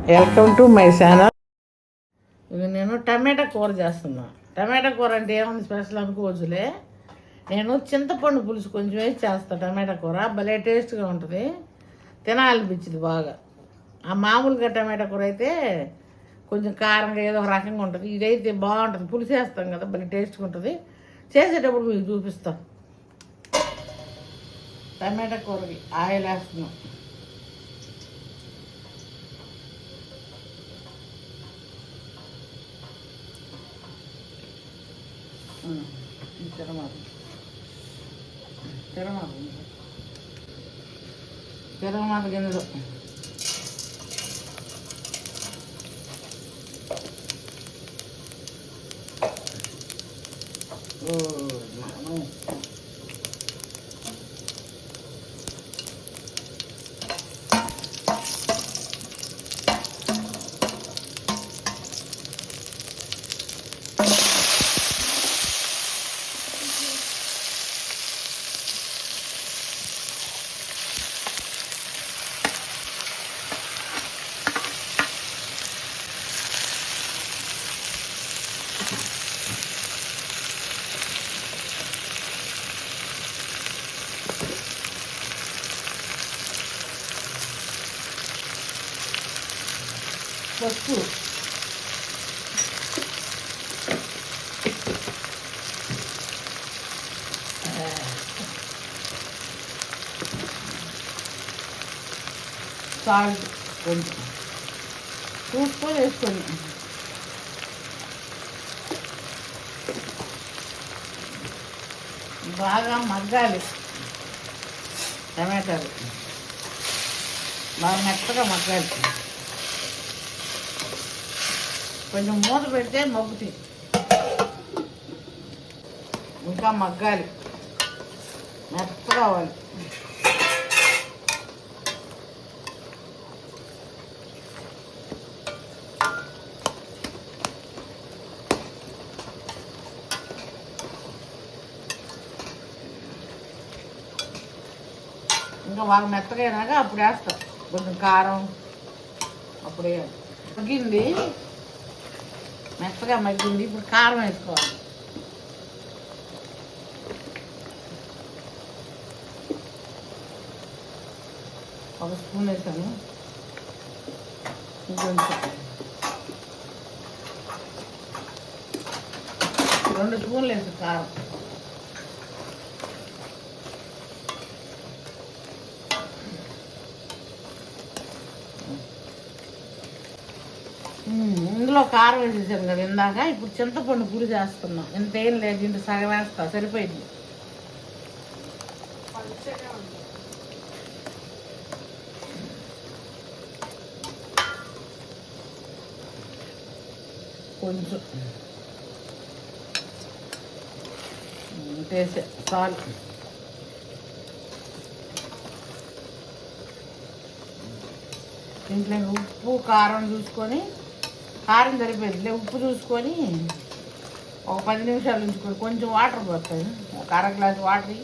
Welcome to my channel. ఇక నేను టమాటా కూర చేస్తున్నా. టమాటా కూర అంటే ఏముంది స్పెషల్ అనుకోవచ్చులే. నేను చింతపండు పులుసు కొంచెం వేసి చేస్తాను. టమాటా కూర భలే టేస్ట్గా ఉంటుంది, తినాలనిపించింది బాగా. ఆ మామూలుగా టమాటా కూర అయితే కొంచెం కారంగా ఏదో ఒక రకంగా ఉంటుంది, ఇదైతే బాగుంటుంది. పులుసు వేస్తాం కదా, భలే టేస్ట్గా ఉంటుంది. చేసేటప్పుడు మీకు చూపిస్తాం. టమాటా కూరకి ఆయిల్ వేస్తున్నాం. తిరగమాత గిన్నెలు పసుపు, సాల్ట్ కొంచెం చూసుకొని వేసుకొని బాగా మగ్గాలి. టమాటాలు బాగా మెత్తగా మగ్గాలి. కొంచెం మూత పెడితే మగ్గుతాయి, ఇంకా మగ్గాలి, మెత్తగా అవ్వాలి. ఇంకా బాగా మెత్తగా అయినాక అప్పుడు వేస్తాం కొంచెం కారం. అప్పుడే మగ్గింది, మెత్తగా మగ్గింది. ఇప్పుడు కారం వేసుకోవాలి. ఒక స్పూన్ వేసాను, ఇంకొంచెం 2 స్పూన్లు వేసాను కారం. ఇందులో కారం వేసేసాను కదా ఇందాక. ఇప్పుడు చింతపండు పులుసు వేస్తున్నాం. ఇంతేం లేదు, ఇంత సగం వేస్తా, సరిపోయింది. కొంచెం వేసే సాల్ట్, ఇంట్లో ఉప్పు కారం చూసుకొని, కారం సరిపోయింది, ఉప్పు చూసుకొని ఒక 10 నిమిషాలు ఉంచుకొని కొంచెం వాటర్ పోతాయి. ఒక అర గ్లాస్ వాటర్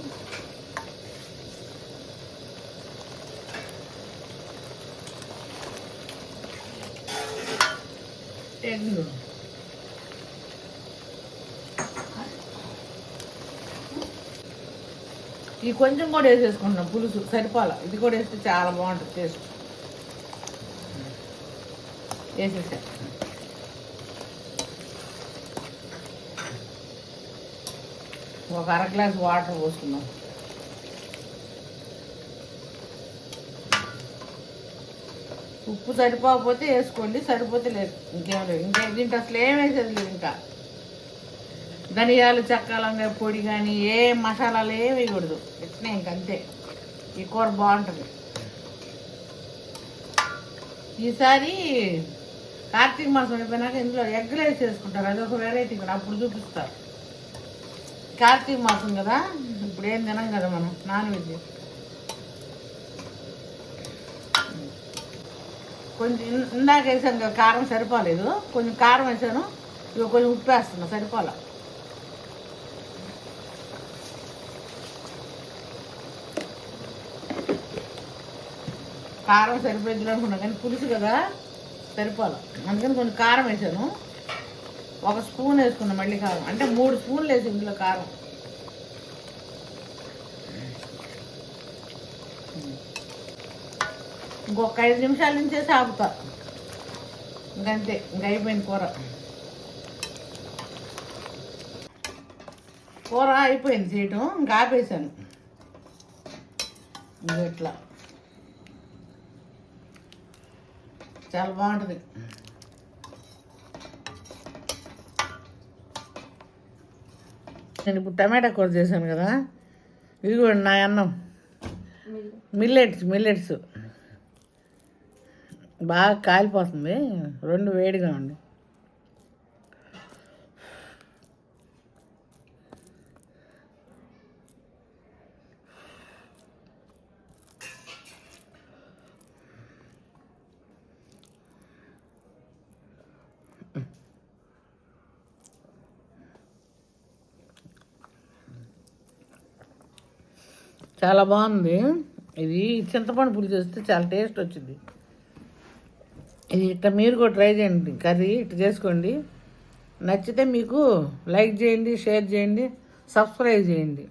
ఎగ్గు ఈ కొంచెం కూడా వేసేసుకుంటున్నాం. పులుసు సరిపోలా, ఇది కూడా వేస్తే చాలా బాగుంటుంది టేస్ట్. వేసేసా. ఒక అర గ్లాస్ వాటర్ పోసుకున్నాం. ఉప్పు సరిపోకపోతే వేసుకోండి, సరిపోతే లేదు, ఇంకేం లేదు. దీంట్లో అసలు ఏం వేసేది లేదు. ఇంకా ధనియాలు చెక్కాలంగా పొడి కానీ ఏ మసాలాలు ఏమి వేయకూడదు. ఇట్నే ఇంకంతే. ఈ కూర బాగుంటుంది. ఈసారి కార్తీక మాసం అయిపోయినాక ఇందులో ఎగ్గులు వేసి చేసుకుంటారు, అదొక వెరైటీ కూడా, అప్పుడు చూపిస్తారు. కార్తీక మాసం కదా, ఇప్పుడు ఏం తినం కదా మనం, నాన్ వెజ్. కొంచెం ఇందాక వేసాను కదా, కారం సరిపోలేదు, కొంచెం కారం వేసాను. ఇక కొంచెం ఉప్పు వేస్తున్నా, సరిపోలే. కారం సరిపోయింది అనుకున్నా, కానీ పులుసు కదా సరిపోదు, అందుకని కొంచెం కారం వేసాను. 1 స్పూన్ వేసుకున్నాను మళ్ళీ కారం, అంటే 3 స్పూన్లు వేసి ఇందులో కారం. ఇంకొక 5 నిమిషాల నుంచే ఆపుతా, ఇంకంతే, ఇంక అయిపోయింది కూర. కూర అయిపోయింది చేయటం, ఇంకా ఆపేసాను. ఇంకా ఇట్లా చాలా బాగుంటుంది. నేను ఇప్పుడు టమాటా కూర చేశాను కదా, ఇది కూడా నా అన్నం మిల్లెట్స్ బాగా కాలిపోతుంది, 2 వేడిగా ఉంది. చాలా బాగుంది. ఇది చింతపండు పులుసు వేస్తే చాలా టేస్ట్ వచ్చింది. ఇది ఇట్లా మీరు కూడా ట్రై చేయండి, కర్రీ ఇట్లా చేసుకోండి. నచ్చితే మీకు లైక్ చేయండి, షేర్ చేయండి, సబ్స్క్రైబ్ చేయండి.